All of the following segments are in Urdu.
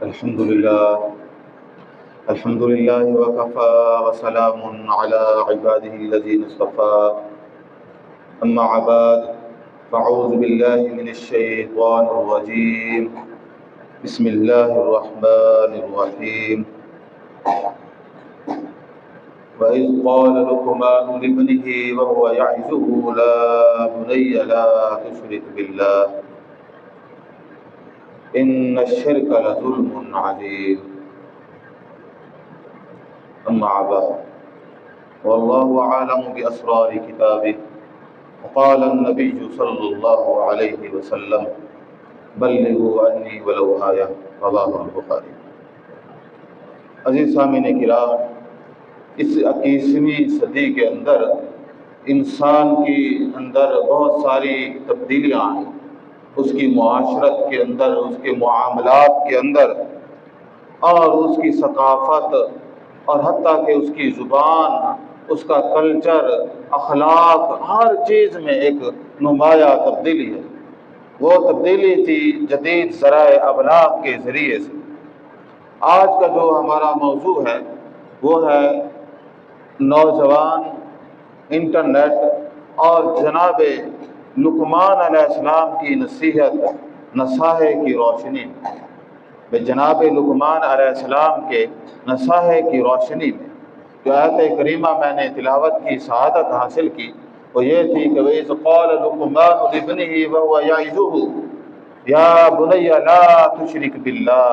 الحمد لله الحمد لله وكفى وسلام على عباده الذين اصطفى أما بعد فأعوذ بالله من الشيطان الرجيم بسم الله الرحمن الرحيم وإذ قال لقمان لابنه وهو يعظه لا بني لا تشرك بالله إن الشرك لظلم عظيم أما بعد والله أعلم بأسرار كتابه وقال النبي صلى الله عليه وسلم بلغوا عني ولو آية رواه البخاری۔ عزیز سامعین کرام، اس 21ویں صدی کے اندر انسان کی اندر بہت ساری تبدیلیاں آئیں، اس کی معاشرت کے اندر، اس کے معاملات کے اندر، اور اس کی ثقافت، اور حتیٰ کہ اس کی زبان، اس کا کلچر، اخلاق، ہر چیز میں ایک نمایاں تبدیلی ہے۔ وہ تبدیلی تھی جدید ذرائع ابلاغ کے ذریعے سے۔ آج کا جو ہمارا موضوع ہے وہ ہے نوجوان، انٹرنیٹ اور جناب لقمان علیہ السلام کی نصائح کی روشنی میں، جناب لقمان علیہ السلام کے نصائح کی روشنی میں جو آیت کریمہ میں نے تلاوت کی سعادت حاصل کی وہ یہ تھی کہ وَإِذْ قَالَ لُقْمَانُ لِابْنِهِ وَهُوَ يَعِظُهُ يَا بُنَيَّ لَا تُشْرِكْ بِاللَّهِ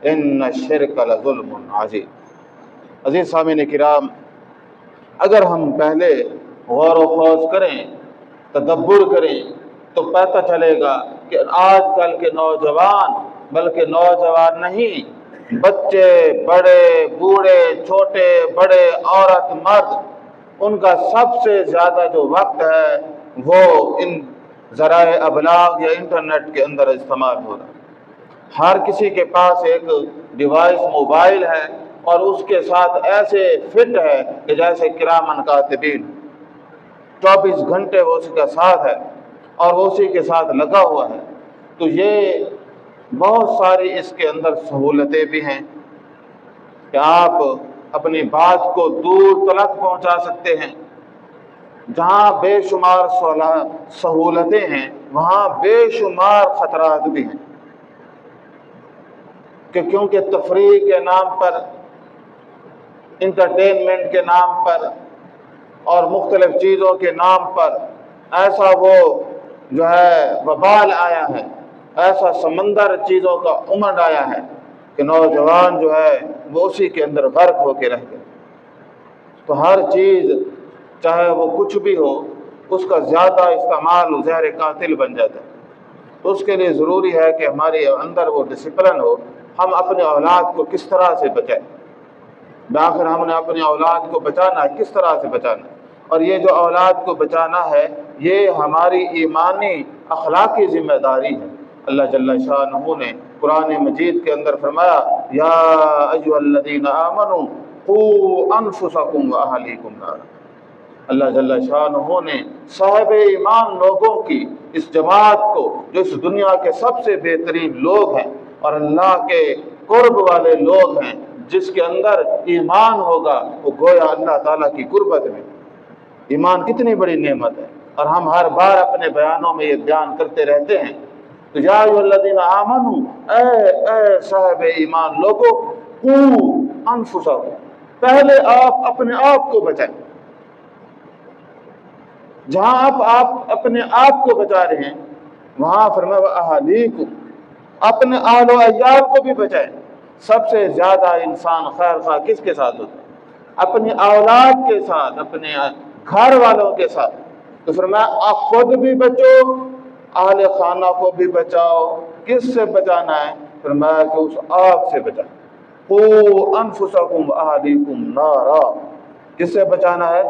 إِنَّ الشِّرْكَ لَظُلْمٌ عَظِيمٌ۔ عزیز سامعین کرام، اگر ہم پہلے غور و خوض کریں، تدبر کریں، تو پتہ چلے گا کہ آج کل کے نوجوان، بلکہ نوجوان نہیں، بچے، بڑے، بوڑھے، چھوٹے، بڑے، عورت، مرد، ان کا سب سے زیادہ جو وقت ہے وہ ان ذرائع ابلاغ یا انٹرنیٹ کے اندر استعمال ہو رہا ہے۔ ہر کسی کے پاس ایک ڈیوائس موبائل ہے اور اس کے ساتھ ایسے فٹ ہے کہ جیسے کرامن کاتبین، 24 گھنٹے وہ اسی کا ساتھ ہے اور وہ اسی کے ساتھ لگا ہوا ہے۔ تو یہ بہت ساری اس کے اندر سہولتیں بھی ہیں کہ آپ اپنی بات کو دور تلک پہنچا سکتے ہیں۔ جہاں بے شمار سہولتیں ہیں وہاں بے شمار خطرات بھی ہیں، کہ کیونکہ تفریح کے نام پر، انٹرٹینمنٹ کے نام پر اور مختلف چیزوں کے نام پر ایسا وہ جو ہے وبال آیا ہے، ایسا سمندر چیزوں کا امنڈ آیا ہے کہ نوجوان جو ہے وہ اسی کے اندر غرق ہو کے رہ گئے۔ تو ہر چیز چاہے وہ کچھ بھی ہو، اس کا زیادہ استعمال زہر قاتل بن جاتا ہے۔ تو اس کے لیے ضروری ہے کہ ہمارے اندر وہ ڈسپلن ہو، ہم اپنے اولاد کو کس طرح سے بچائیں۔ بآخر ہم نے اپنی اولاد کو بچانا ہے، کس طرح سے بچانا ہے؟ اور یہ جو اولاد کو بچانا ہے یہ ہماری ایمانی اخلاقی ذمہ داری ہے۔ اللہ جل شانہ نے قرآن مجید کے اندر فرمایا یا ایھا الذین آمنوا قوا انفسکم واہلیکم نارا۔ اللہ جل شانہ نے صاحب ایمان لوگوں کی اس جماعت کو، جو اس دنیا کے سب سے بہترین لوگ ہیں اور اللہ کے قرب والے لوگ ہیں، جس کے اندر ایمان ہوگا وہ گویا اللہ تعالیٰ کی قربت میں۔ ایمان کتنی بڑی نعمت ہے، اور ہم ہر بار اپنے بیانوں میں یہ بیان کرتے رہتے ہیں۔ تو یا ایھا الذین آمنوا، اے صاحب ایمان لوگو، قوا انفسکم، پہلے آپ اپنے آپ کو بچائیں۔ جہاں آپ اپنے آپ کو بچا رہے ہیں وہاں فرمایا وَأَهْلِيكُمْ، اپنے اہل و عیال کو بھی بچائیں۔ سب سے زیادہ انسان خیر خواہ کس کے ساتھ ہوتا ہے؟ اپنی اولاد کے ساتھ، اپنے گھر والوں کے ساتھ۔ تو فرمایا آپ خود بھی بچو، اہل خانہ کو بھی بچاؤ۔ کس سے بچانا ہے؟ فرمایا کہ اس آگ سے بچانا۔ قوا انفسکم واہلیکم نارا، کس سے بچانا ہے؟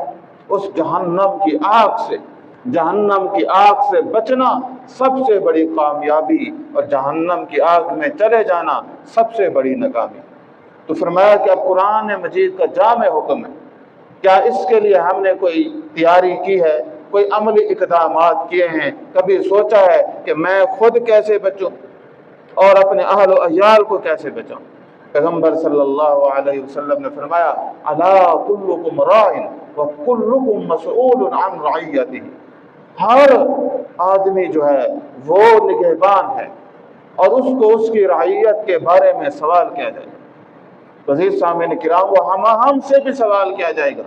اس جہنم کی آگ سے۔ جہنم کی آگ سے بچنا سب سے بڑی کامیابی، اور جہنم کی آگ میں چلے جانا سب سے بڑی ناکامی۔ تو فرمایا کہ اب قرآن مجید کا جامع حکم ہے، کیا اس کے لیے ہم نے کوئی تیاری کی ہے، کوئی عملی اقدامات کیے ہیں؟ کبھی سوچا ہے کہ میں خود کیسے بچوں؟ اور اپنے اہل و عیال کو کیسے بچاؤں؟ پیغمبر صلی اللہ علیہ وسلم نے فرمایا الا کلکم راع وکلکم مسئول عن رعیتہ، ہر آدمی جو ہے وہ نگہبان ہے اور اس کو اس کی رعیت کے بارے میں سوال کیا جائے گا۔ عزیز سامعین کرام، وہ ہم سے بھی سوال کیا جائے گا،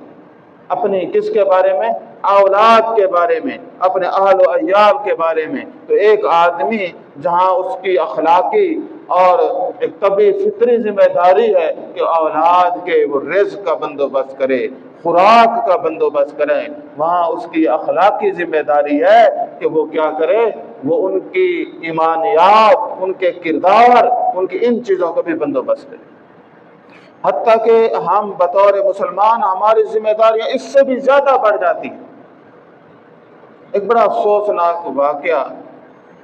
اپنی کس کے بارے میں؟ اولاد کے بارے میں، اپنے اہل و عیال کے بارے میں۔ تو ایک آدمی جہاں اس کی اخلاقی اور ایک طبعی فطری ذمہ داری ہے کہ اولاد کے وہ رزق کا بندوبست کرے، خوراک کا بندوبست کرے، وہاں اس کی اخلاقی ذمہ داری ہے کہ وہ کیا کرے، وہ ان کی ایمانیات، ان کے کردار، ان کی ان چیزوں کا بھی بندوبست کرے۔ حتیٰ کہ ہم بطور مسلمان ہماری ذمہ داریاں اس سے بھی زیادہ بڑھ جاتی ہیں۔ ایک بڑا افسوسناک واقعہ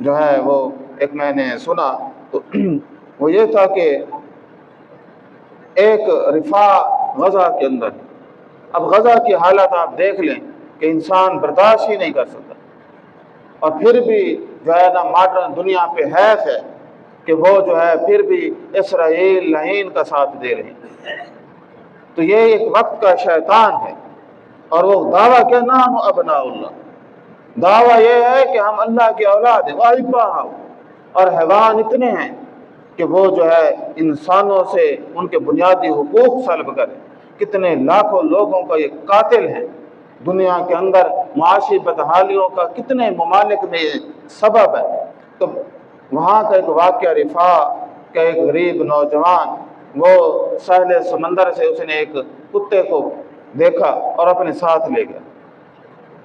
جو ہے وہ ایک میں نے سنا، تو وہ یہ تھا کہ ایک رفاع غزہ کے اندر، اب غزہ کی حالت آپ دیکھ لیں کہ انسان برداشت ہی نہیں کر سکتا، اور پھر بھی جو ہے نا ماڈرن دنیا پہ حیف ہے کہ وہ جو ہے پھر بھی اسرائیل لعین کا ساتھ دے رہے ہیں۔ تو یہ ایک وقت کا شیطان ہے، اور وہ دعویٰ کیا نام ابناء اللہ، دعویٰ یہ ہے کہ ہم اللہ کی اولاد ہیں، وَأَحِبَّاءُ، اور حیوان اتنے ہیں کہ وہ جو ہے انسانوں سے ان کے بنیادی حقوق سلب کریں۔ کتنے لاکھوں لوگوں کا یہ قاتل ہیں، دنیا کے اندر معاشی بدحالیوں کا کتنے ممالک میں یہ سبب ہے۔ تو وہاں کا ایک واقعہ رفاع کا ایک غریب نوجوان، وہ ساحل سمندر سے اس نے ایک کتے کو دیکھا اور اپنے ساتھ لے گیا۔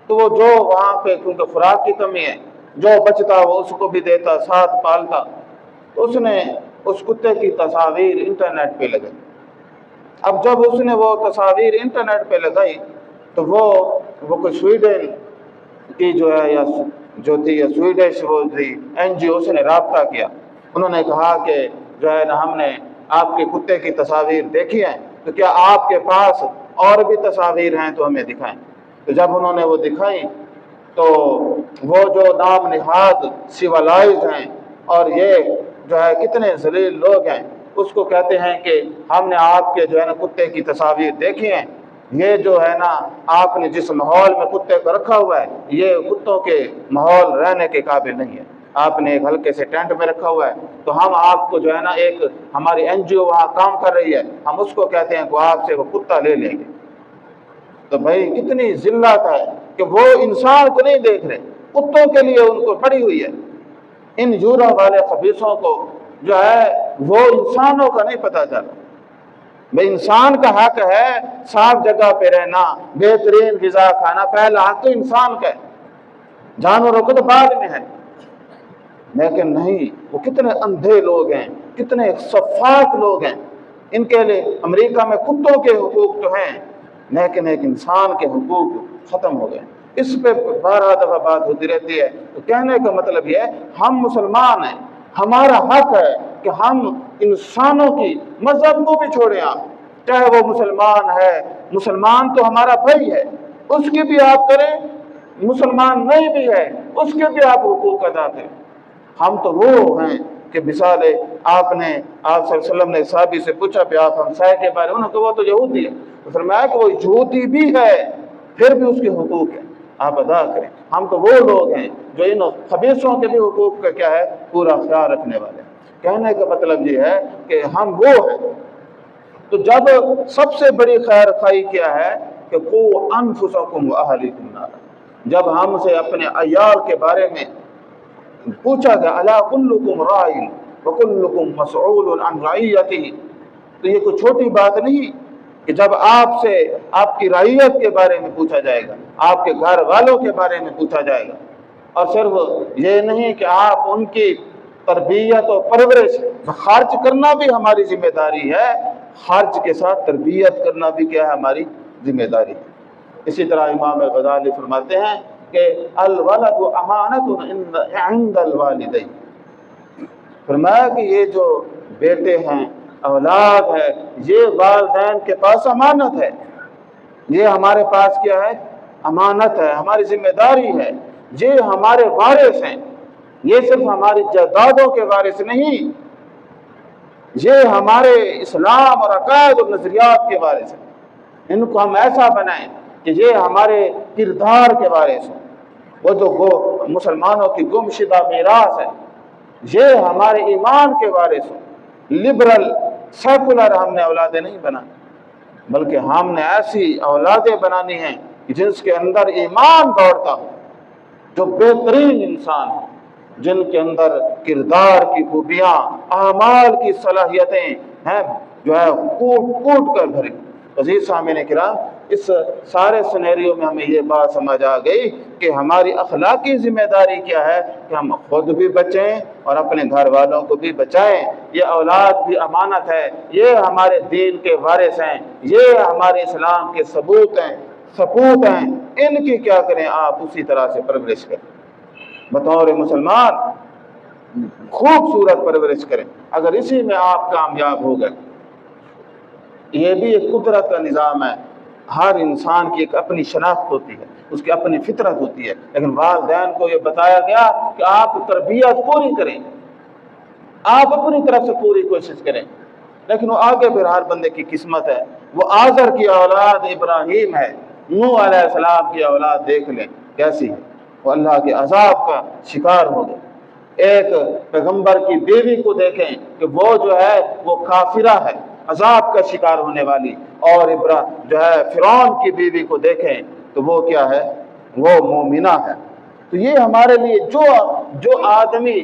تو وہ جو وہاں پہ کیونکہ خوراک کی کمی ہے، جو بچتا وہ اس کو بھی دیتا، ساتھ پالتا۔ اس نے اس کتے کی تصاویر انٹرنیٹ پہ لگائی۔ اب جب اس نے وہ تصاویر انٹرنیٹ پہ لگائی تو وہ کوئی سویڈن کی جو ہے یا جو تھی یا سویڈش وہ تھی NGO، اس نے رابطہ کیا۔ انہوں نے کہا کہ جو ہے نا ہم نے آپ کے کتے کی تصاویر دیکھی ہیں، تو کیا آپ کے پاس اور بھی تصاویر ہیں تو ہمیں دکھائیں۔ تو جب انہوں نے وہ دکھائیں تو وہ جو نام نہاد سیولائزڈ ہیں اور یہ جو ہے کتنے ذلیل لوگ ہیں، اس کو کہتے ہیں کہ ہم نے آپ کے جو ہے نا کتے کی تصاویر دیکھی ہیں، یہ جو ہے نا آپ نے جس ماحول میں کتے کو رکھا ہوا ہے یہ کتوں کے ماحول رہنے کے قابل نہیں ہے، آپ نے ایک ہلکے سے ٹینٹ میں رکھا ہوا ہے، تو ہم آپ کو جو ہے نا ایک ہماری NGO وہاں کام کر رہی ہے، ہم اس کو کہتے ہیں کہ آپ سے وہ کتا لے لیں گے۔ تو بھائی کتنی ذلت ہے کہ وہ انسان کو نہیں دیکھ رہے، کتوں کے لیے ان کو پڑی ہوئی ہے۔ ان یورپ والے خبیثوں کو جو ہے وہ انسانوں کا نہیں پتہ چلا۔ بھائی انسان کا حق ہے صاف جگہ پہ رہنا، بہترین غذا کھانا، پہلا حق تو انسان کا ہے، جانوروں کو تو بعد میں ہے۔ لیکن نہیں، وہ کتنے اندھے لوگ ہیں، کتنے سفاک لوگ ہیں، ان کے لیے امریکہ میں کتوں کے حقوق تو ہیں لیکن ایک انسان کے حقوق ختم ہو گئے۔ اس پہ 12 دفعہ بات ہوتی رہتی ہے۔ تو کہنے کا مطلب یہ ہے ہم مسلمان ہیں، ہمارا حق ہے کہ ہم انسانوں کی مذہب کو بھی چھوڑیں، آپ چاہے وہ مسلمان ہے، مسلمان تو ہمارا بھائی ہے، اس کی بھی آپ کریں، مسلمان نہیں بھی ہے اس کے بھی آپ حقوق ادا کریں۔ ہم تو وہ ہیں کہ مثال آپ صلی اللہ علیہ وسلم نے صحابی سے پوچھا کہ آپ ہمسائے کے بارے میں، انہوں نے کہا وہ تو یہودی ہے، تو فرمایا کہ وہ یہودی بھی ہے پھر بھی اس کے حقوق ہیں، آپ ادا کریں۔ ہم تو وہ لوگ ہیں جو ان خبیثوں کے بھی حقوق کا کیا ہے پورا خیال رکھنے والے ہیں۔ کہنے کا مطلب یہ ہے کہ ہم وہ ہیں۔ تو جب سب سے بڑی خیر خواہی کیا ہے کہ قوا انفسکم واہلیکم نارا، جب ہم سے اپنے عیال کے بارے میں پوچھا گیا الا کلکم راع وکلکم مسئول عن رعیتہ، تو یہ کوئی چھوٹی بات نہیں کہ جب آپ سے آپ کی رعیت کے بارے میں پوچھا جائے گا، آپ کے گھر والوں کے بارے میں پوچھا جائے گا، اور صرف یہ نہیں کہ آپ ان کی تربیت و پرورش، خرچ کرنا بھی ہماری ذمہ داری ہے، خرچ کے ساتھ تربیت کرنا بھی کیا ہے ہماری ذمہ داری ہے۔ اسی طرح امام غزالی فرماتے ہیں کہ الولد امانت عند الوالدین، فرمایا کہ یہ جو بیٹے ہیں، اولاد ہے، یہ والدین کے پاس امانت ہے، یہ ہمارے پاس کیا ہے امانت ہے، ہماری ذمہ داری ہے، یہ ہمارے وارث ہیں۔ یہ صرف ہماری جائیدادوں کے وارث نہیں، یہ ہمارے اسلام اور عقائد اور نظریات کے وارث ہیں۔ ان کو ہم ایسا بنائیں کہ یہ ہمارے کردار کے وارث ہوں۔ وہ جو مسلمانوں کی گم شدہ میراث ہے، یہ ہمارے ایمان کے وارث ہوں۔ لبرل سیکولر ہم نے اولادیں نہیں بنانی، بلکہ ہم نے ایسی اولادیں بنانی ہیں جس کے اندر ایمان دوڑتا ہو، جو بہترین انسان ہوں، جن کے اندر کردار کی خوبیاں، اعمال کی صلاحیتیں ہیں جو ہے کوٹ کوٹ کر بھری۔ عزیز سامعین کرام، اس سارے سینیریو میں ہمیں یہ بات سمجھ آ گئی کہ ہماری اخلاقی ذمہ داری کیا ہے کہ ہم خود بھی بچیں اور اپنے گھر والوں کو بھی بچائیں۔ یہ اولاد بھی امانت ہے، یہ ہمارے دین کے وارث ہیں، یہ ہمارے اسلام کے سپوت ہیں، ان کی کیا کریں؟ آپ اسی طرح سے پرورش کریں، بطور مسلمان خوبصورت پرورش کریں۔ اگر اسی میں آپ کامیاب ہو گئے، یہ بھی ایک قدرت کا نظام ہے۔ ہر انسان کی ایک اپنی شناخت ہوتی ہے، اس کی اپنی فطرت ہوتی ہے، لیکن والدین کو یہ بتایا گیا کہ آپ تربیت پوری کریں، آپ اپنی طرف سے پوری کوشش کریں۔ لیکن وہ آگے پھر ہر بندے کی قسمت ہے۔ وہ آزر کی اولاد ابراہیم ہے، نوح علیہ السلام کی اولاد دیکھ لیں کیسی ہے، وہ اللہ کے عذاب کا شکار ہو گئے۔ ایک پیغمبر کی بیوی کو دیکھیں کہ وہ جو ہے وہ کافرہ ہے، عذاب کا شکار ہونے والی، اور جو ہے فرعون کی بیوی کو دیکھیں تو وہ کیا ہے؟ وہ مومنہ ہے۔ تو یہ ہمارے لیے جو آدمی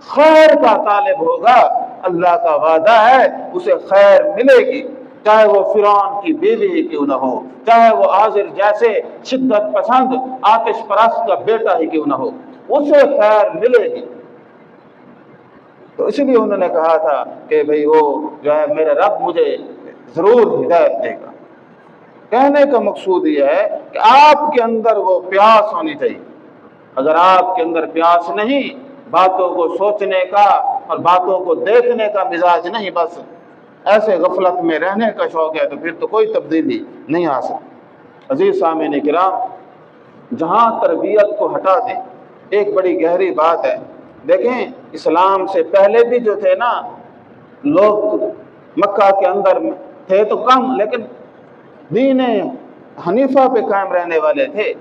خیر کا طالب ہوگا، اللہ کا وعدہ ہے اسے خیر ملے گی، چاہے وہ فرعون کی بیوی ہی کیوں نہ ہو، چاہے وہ آزر جیسے شدت پسند آتش پرست کا بیٹا ہی کیوں نہ ہو، اسے خیر ملے گی۔ تو اس لیے انہوں نے کہا تھا کہ بھئی وہ جو ہے میرے رب مجھے ضرور ہدایت دے گا۔ کہنے کا مقصود یہ ہے کہ آپ کے اندر وہ پیاس ہونی چاہیے۔ اگر آپ کے اندر پیاس نہیں، باتوں کو سوچنے کا اور باتوں کو دیکھنے کا مزاج نہیں، بس ایسے غفلت میں رہنے کا شوق ہے، تو پھر تو کوئی تبدیلی نہیں آ سکتی۔ عزیز سامعین کرام، جہاں تربیت کو ہٹا دیں، ایک بڑی گہری بات ہے۔ دیکھیں، اسلام سے پہلے بھی جو تھے نا لوگ، مکہ کے اندر تھے تو کم، لیکن دین حنیفہ پہ قائم رہنے والے تھے۔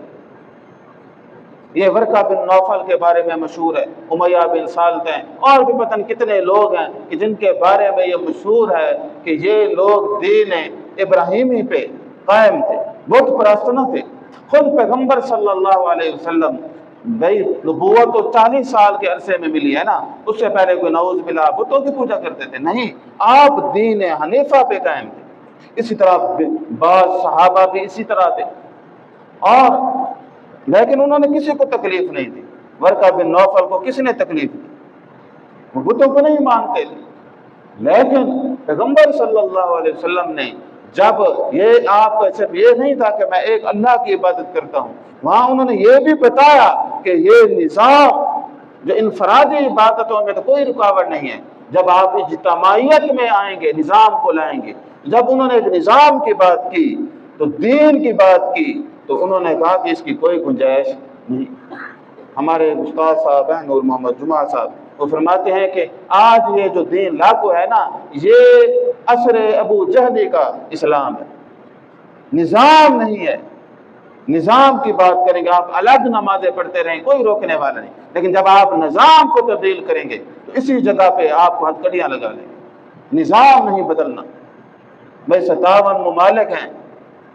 یہ ورقہ بن نوفل کے بارے میں مشہور ہے، امیہ بن صالح ہیں، اور بھی پتن کتنے لوگ ہیں کہ جن کے بارے میں یہ مشہور ہے کہ یہ لوگ دین ابراہیمی پہ قائم تھے، بت پرست نہ تھے۔ خود پیغمبر صلی اللہ علیہ وسلم، بھائی نبوت تو 40 سال کے عرصے میں ملی ہے نا، اس سے پہلے کوئی نعوذ باللہ بتوں کی پوجا کرتے تھے؟ نہیں، آپ دین حنیفہ پہ قائم تھے۔ اسی طرح بعض صحابہ بھی اسی طرح تھے، اور لیکن انہوں نے کسی کو تکلیف نہیں دی۔ ورقہ بن نوفل کو کس نے تکلیف دی؟ وہ بتوں کو نہیں مانتے تھے، لیکن پیغمبر صلی اللہ علیہ وسلم نے جب یہ آپ کا صرف یہ نہیں تھا کہ میں ایک اللہ کی عبادت کرتا ہوں، وہاں انہوں نے یہ بھی بتایا کہ یہ نظام جو انفرادی عبادتوں میں تو کوئی رکاوٹ نہیں ہے، جب آپ اجتماعیت میں آئیں گے نظام کو لائیں گے۔ جب انہوں نے ایک نظام کی بات کی تو دین کی بات کی، تو انہوں نے کہا کہ اس کی کوئی گنجائش نہیں۔ ہمارے استاد صاحب ہیں نور محمد جمعہ صاحب، وہ فرماتے ہیں کہ آج یہ جو دین لاگو ہے نا، یہ عصر ابو جہلی کا اسلام ہے، نظام نہیں ہے۔ نظام کی بات کریں گے، آپ الگ نمازیں پڑھتے رہیں، کوئی روکنے والا نہیں، لیکن جب آپ نظام کو تبدیل کریں گے تو اسی جگہ پہ آپ کو ہتھکڑیاں لگا لیں گے۔ نظام نہیں بدلنا۔ بھائی 57 ممالک ہیں،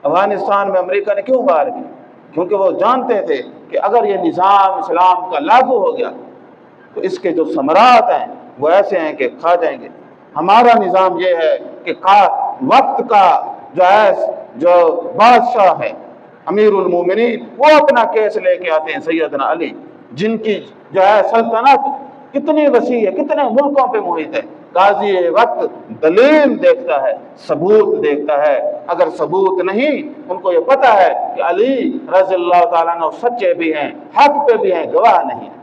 افغانستان میں امریکہ نے کیوں باہر کی؟ کیونکہ وہ جانتے تھے کہ اگر یہ نظام اسلام کا لاگو ہو گیا تو اس کے جو ثمرات ہیں وہ ایسے ہیں کہ کھا جائیں گے۔ ہمارا نظام یہ ہے کہ وقت کا جو بادشاہ ہے امیر المومنین، وہ اپنا کیس لے کے آتے ہیں سیدنا علی، جن کی جو ہے سلطنت کتنی وسیع ہے، کتنے ملکوں پہ محیط ہے۔ قاضی وقت دلیل دیکھتا ہے، ثبوت دیکھتا ہے۔ اگر ثبوت نہیں، ان کو یہ پتہ ہے کہ علی رضی اللہ تعالیٰ عنہ سچے بھی ہیں، حق پہ بھی ہیں، گواہ نہیں ہیں،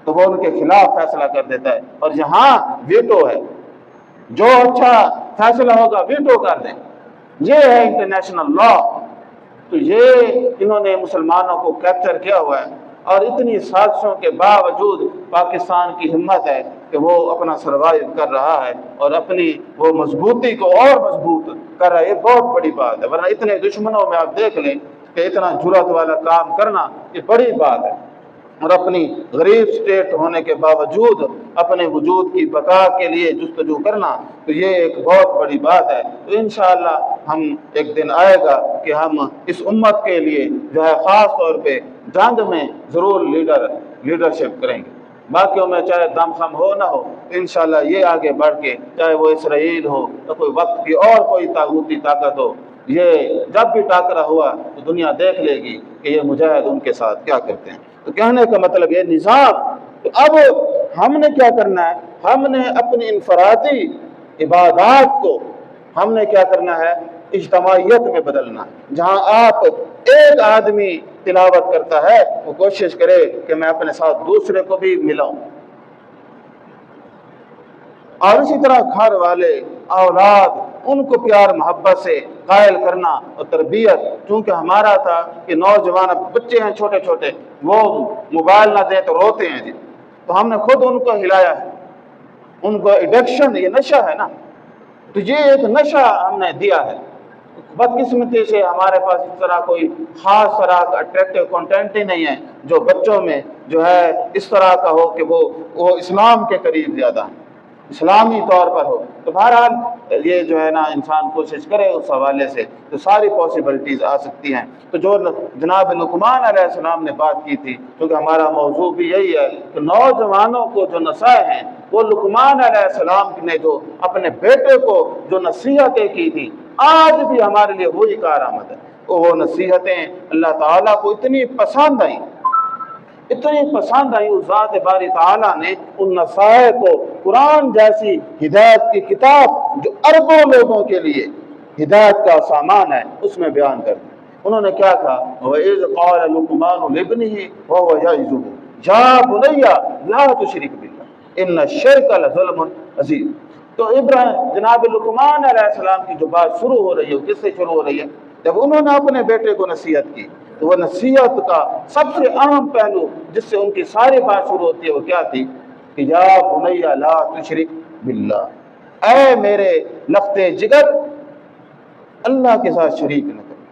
تو وہ ان کے خلاف فیصلہ کر دیتا ہے۔ اور یہاں ویٹو ہے، جو اچھا فیصلہ ہوگا ویٹو کر دیں، یہ ہے انٹرنیشنل لا۔ تو یہ انہوں نے مسلمانوں کو کیپچر کیا ہوا ہے۔ اور اتنی سازشوں کے باوجود پاکستان کی ہمت ہے کہ وہ اپنا سروائیو کر رہا ہے اور اپنی وہ مضبوطی کو اور مضبوط کر رہا ہے، یہ بہت بڑی بات ہے۔ ورنہ اتنے دشمنوں میں آپ دیکھ لیں کہ اتنا جرأت والا کام کرنا یہ بڑی بات ہے، اور اپنی غریب سٹیٹ ہونے کے باوجود اپنے وجود کی بقا کے لیے جستجو کرنا، تو یہ ایک بہت بڑی بات ہے۔ تو انشاءاللہ ہم ایک دن آئے گا کہ ہم اس امت کے لیے جو ہے خاص طور پہ جنگ میں ضرور لیڈرشپ کریں گے۔ باقیوں میں چاہے دم خم ہو نہ ہو، انشاءاللہ یہ آگے بڑھ کے، چاہے وہ اسرائیل ہو یا کوئی وقت کی اور کوئی طاغوتی طاقت ہو، یہ جب بھی ٹاکرا ہوا تو دنیا دیکھ لے گی کہ یہ مجاہد ان کے ساتھ کیا کرتے ہیں۔ تو کہنے کا مطلب یہ نظام، تو اب ہم نے کیا کرنا ہے، ہم نے اپنی انفرادی عبادات کو ہم نے کیا کرنا ہے، اجتماعیت میں بدلنا ہے۔ جہاں آپ ایک آدمی تلاوت کرتا ہے وہ کوشش کرے کہ میں اپنے ساتھ دوسرے کو بھی ملاؤں، اور اسی طرح گھر والے، اولاد، ان کو پیار محبت سے قائل کرنا اور تربیت، چونکہ ہمارا تھا کہ نوجوان بچے ہیں چھوٹے چھوٹے، وہ موبائل نہ دیں تو روتے ہیں جی، تو ہم نے خود ان کو ہلایا ہے، ان کو ایڈکشن، یہ نشہ ہے نا، تو یہ ایک نشہ ہم نے دیا ہے۔ بدقسمتی سے ہمارے پاس اس طرح کوئی خاص طرح کا اٹریکٹیو کنٹینٹ ہی نہیں ہے جو بچوں میں جو ہے اس طرح کا ہو کہ وہ اسلام کے قریب زیادہ ہیں، اسلامی طور پر ہو۔ تو بہرحال یہ جو ہے نا انسان کوشش کرے اس حوالے سے تو ساری پاسبلٹیز آ سکتی ہیں۔ تو جو جناب لقمان علیہ السلام نے بات کی تھی، کیونکہ ہمارا موضوع بھی یہی ہے کہ نوجوانوں کو جو نصائح ہیں، وہ لقمان علیہ السلام نے جو اپنے بیٹے کو جو نصیحتیں کی تھی، آج بھی ہمارے لیے وہی کارآمد ہے۔ وہ نصیحتیں اللہ تعالیٰ کو اتنی پسند آئیں، اتنی پسند آئی، اس ذات باری تعالیٰ نے ان نصائح کو قرآن جیسی ہدایت کی کتاب جو اربوں لوگوں کے لیے ہدایت کا سامان ہے اس میں بیان کر دیا۔ انہوں نے کیا کہا، وَإِذْ قَالَ لُقْمَانُ لِابْنِهِ وَهُوَ يَعِظُهُ يَا بُنَيَّ لَا تُشْرِكْ بِاللَّهِ إِنَّ الشِّرْكَ لَظُلْمٌ عَظِيمٌ۔ تو جناب لقمان علیہ السلام کی جو بات شروع ہو رہی ہے، کس سے شروع ہو رہی ہے؟ جب انہوں نے اپنے بیٹے کو نصیحت کی تو وہ نصیحت کا سب سے اہم پہلو جس سے ان کی ساری بات شروع ہوتی ہے وہ کیا تھی کہ یا بنی لا تشرک باللہ، اے میرے لختے جگر اللہ کے ساتھ شریک نہ کرو۔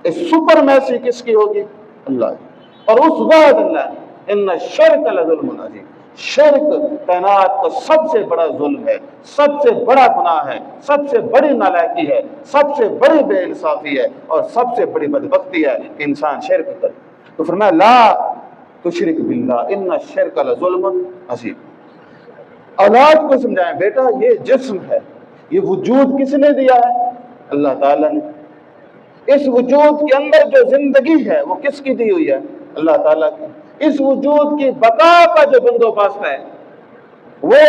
اس سپرمیسی کس کی ہوگی؟ اللہ کی، اور اس واحد اللہ، ان الشرک لظلم عظیم، شرک کائنات کا سب سے بڑا ظلم ہے، سب سے بڑا گناہ ہے، سب سے بڑی نالائکی ہے، سب سے بڑی بے انصافی ہے، اور سب سے بڑی بدبختی ہے کہ انسان شرک کرے۔ تو فرمایا لا تشرک باللہ ان الشرک لظلم عظیم۔ اولاد کو سمجھائیں بیٹا یہ جسم ہے، یہ وجود کس نے دیا ہے؟ اللہ تعالیٰ نے۔ اس وجود کے اندر جو زندگی ہے وہ کس کی دی ہوئی ہے؟ اللہ تعالیٰ کی۔ اس وجود کی بقا کا جو بندوبست ہے، وہ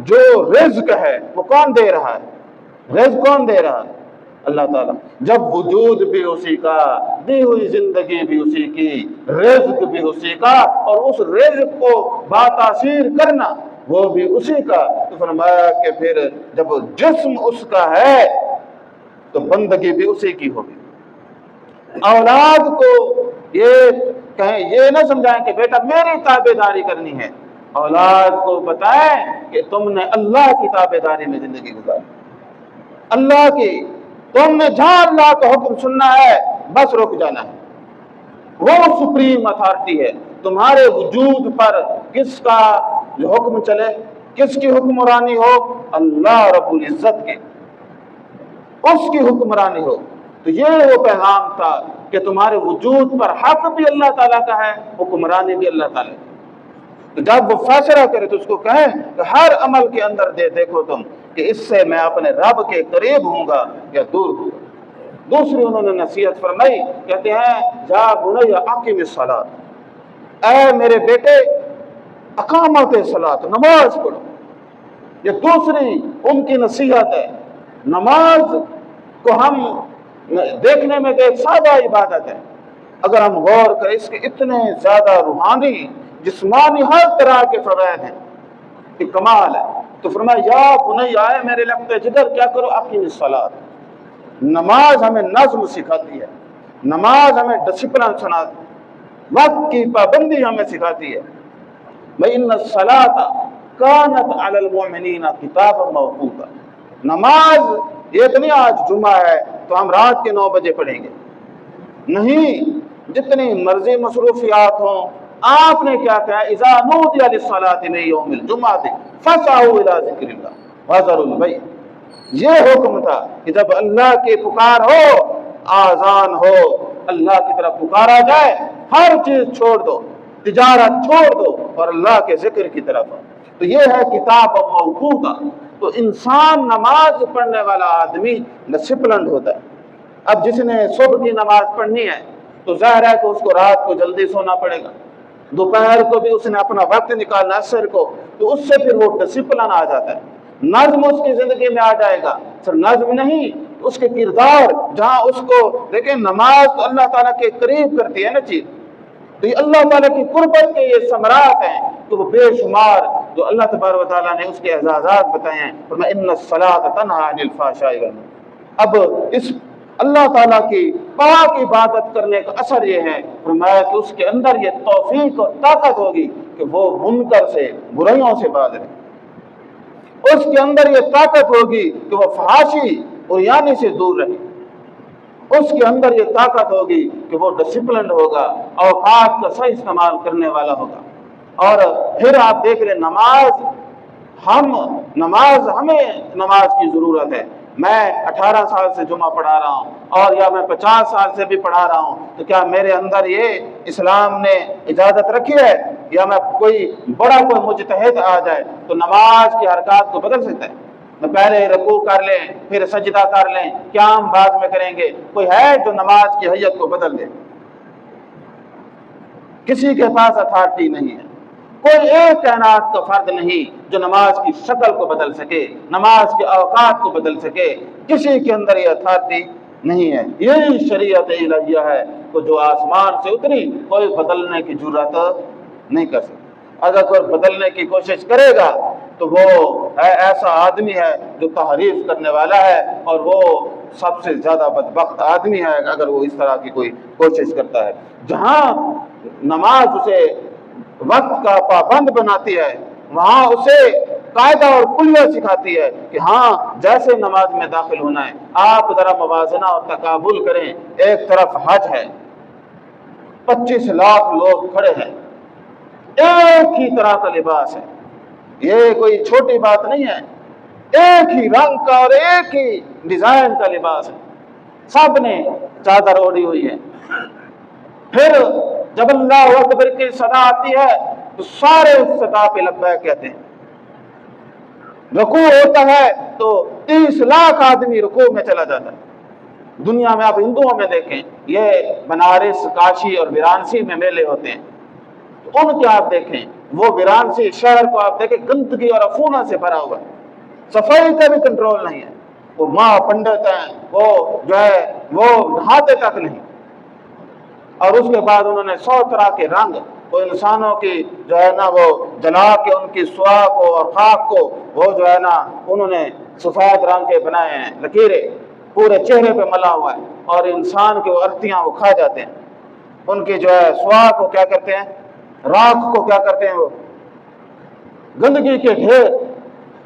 جو رزق ہے وہ کون دے رہا ہے؟ رزق کون دے رہا ہے؟ اللہ تعالیٰ۔ جب وجود بھی اسی کا، دی ہوئی زندگی بھی اسی کی، رزق بھی اسی کا، اور اس رزق کو باتاثیر کرنا وہ بھی اسی کا، تو فرمایا کہ پھر جب جسم اس کا ہے تو بندگی بھی اسی کی ہوگی۔ اولاد کو یہ کہیں، یہ نہ سمجھائیں کہ بیٹا میری تابع داری کرنی ہے، اولاد کو بتائیں کہ تم نے اللہ کی تابع داری میں زندگی گزاری، اللہ کی، تم نے جہاں اللہ کا حکم سننا ہے بس رک جانا ہے، وہ سپریم اتھارٹی ہے تمہارے وجود پر، کس کا جو حکم چلے، کس کی حکمرانی ہو؟ اللہ رب العزت کی، اس کی حکمرانی ہو۔ تو یہ وہ پیغام تھا کہ تمہارے وجود پر حق بھی اللہ تعالیٰ کا ہے، حکمرانی بھی اللہ تعالیٰ کی۔ تو جب وہ فیصلہ کرے تو اس کو کہیں کہ ہر عمل کے اندر دیکھو تم کہ اس سے میں اپنے رب کے قریب ہوں گا یا دور ہوں گا۔ دوسری انہوں نے نصیحت فرمائی، کہتے ہیں یا بنی اقم الصلاۃ، اے میرے بیٹے اقامت صلاۃ، نماز پڑھو۔ یہ دوسری ان کی نصیحت ہے۔ نماز کو ہم دیکھنے میں تو ایک سادہ عبادت ہے، اگر ہم غور کریں اس کے اتنے زیادہ روحانی جسمانی ہر طرح کے فوائد ہیں کہ کمال ہے۔ تو فرمایا یا بنی، آئے میرے لختے جگر کیا کرو، اقیم الصلاۃ۔ نماز ہمیں نظم سکھاتی ہے، نماز ہمیں ڈسپلن سناتی ہے، وقت کی پابندی ہمیں سکھاتی ہے۔ وَإِنَّ الصَّلَاةَ كَانَتْ عَلَى الْمُؤْمِنِينَ كِتَابًا مَوْقُوتًا، نماز یہ تو نہیں آج جمعہ ہے تو ہم رات کے 9 بجے پڑھیں گے، نہیں، جتنی مرضی مصروفیات ہوں، آپ نے کیا کہا، اذا نودی للصلاۃ من یوم الجمعہ فاسعوا الی ذکر اللہ وذروا البیع، یہ حکم تھا کہ جب اللہ کی پکار ہو، آذان ہو، اللہ کی طرف پکارا جائے، ہر چیز چھوڑ دو، تجارت چھوڑ دو اور اللہ کے ذکر کی طرف۔ تو یہ ہے کتاب موقوتا۔ تو انسان نماز پڑھنے والا آدمی ڈسپلنڈ ہوتا ہے۔ اب جس نے صبح کی نماز پڑھنی ہے تو ظاہر ہے کہ اس کو رات کو جلدی سونا پڑے گا، دوپہر کو بھی اس نے اپنا وقت نکالنا، عصر کو، تو اس سے پھر وہ ڈسپلن آ جاتا ہے، نظم اس کی زندگی میں آ جائے گا۔ صرف نظم نہیں، اس کے کردار، جہاں اس کو دیکھیں، نماز تو اللہ تعالیٰ کے قریب کرتی ہے نا چیز، تو یہ اللہ تعالیٰ کی قربت کے یہ ثمرات ہیں تو وہ بے شمار جو اللہ تبارک و تعالیٰ نے اس کے اعزازات بتائے ہیں۔ فرمایا ان الصلاۃ تنہی عن الفحشاء والمنکر۔ اب اس اللہ تعالیٰ کی پاک عبادت کرنے کا اثر یہ ہے، فرمایا کہ اس کے اندر یہ توفیق اور طاقت ہوگی کہ وہ منکر سے، برائیوں سے باز رہے، اس کے اندر یہ طاقت ہوگی کہ وہ فحاشی اور یعنی سے دور رہے، اس کے اندر یہ طاقت ہوگی کہ وہ ڈسپلنڈ ہوگا، اوقات کا صحیح استعمال کرنے والا ہوگا۔ اور پھر آپ دیکھ لیں، ہمیں نماز کی ضرورت ہے۔ میں 18 سال سے جمعہ پڑھا رہا ہوں اور یا میں 50 سال سے بھی پڑھا رہا ہوں، تو کیا میرے اندر یہ اسلام نے اجازت رکھی ہے یا میں کوئی مجتہد آ جائے تو نماز کی حرکات کو بدل سکتا ہے؟ میں پہلے رکوع کر لیں پھر سجدہ کر لیں، قیام بعد میں کریں گے، کوئی ہے جو نماز کی حیت کو بدل دے؟ کسی کے پاس اتھارٹی نہیں ہے، کوئی ایک کائنات کا فرد نہیں جو نماز کی شکل کو بدل سکے، نماز کے اوقات کو بدل سکے، کسی کے اندر یہ اتھارٹی نہیں ہے۔ یہی شریعت الہیہ ہے کہ جو آسمان سے اتری، کوئی بدلنے کی جرات نہیں کر سکتا۔ اگر کوئی بدلنے کی کوشش کرے گا تو وہ ایسا آدمی ہے جو تحریف کرنے والا ہے، اور وہ سب سے زیادہ بدبخت آدمی ہے اگر وہ اس طرح کی کوئی کوشش کرتا ہے۔ جہاں نماز اسے وقت کا پابند بناتی ہے، وہاں اسے قاعدہ اور کلیہ سکھاتی ہے کہ ہاں جیسے نماز میں داخل ہونا ہے، آپ ذرا موازنہ اور تقابل کریں۔ ایک طرف حج ہے، 25 لاکھ لوگ کھڑے ہیں، ایک ہی طرح کا لباس ہے، یہ کوئی چھوٹی بات نہیں ہے، ایک ہی رنگ کا اور ایک ہی ڈیزائن کا لباس ہے، سب نے چادر اوڑھی ہوئی ہے۔ پھر جب اللہ اکبر کی صدا آتی ہے تو سارے اس صدا پہ لبیک کہتے ہیں۔ رکوع ہوتا ہے تو 30 لاکھ آدمی رکوع میں چلا جاتا ہے۔ دنیا میں آپ ہندوؤں میں دیکھیں، یہ بنارس، کاشی اور وارانسی میں میلے ہوتے ہیں، تو ان کے آپ دیکھیں، وہ وارانسی شہر کو آپ دیکھیں گندگی اور عفونت سے بھرا ہوا ہے، صفائی کا بھی کنٹرول نہیں ہے، وہ ماں پنڈت ہیں، وہ جو ہے وہ نہاتے تک نہیں، اور اس کے بعد انہوں نے 100 طرح کے رنگ وہ انسانوں کی جو ہے نا وہ جلا کے ان کی سوا کو اور خاک کو وہ جو ہے نا انہوں نے سفید رنگ کے بنائے ہیں، لکیریں پورے چہرے پہ ملا ہوا ہے، اور انسان کے وہ ارتیاں وہ کھا جاتے ہیں، ان کی جو ہے سوا کو کیا کرتے ہیں، راکھ کو کیا کرتے ہیں، وہ گندگی کے ڈھیر۔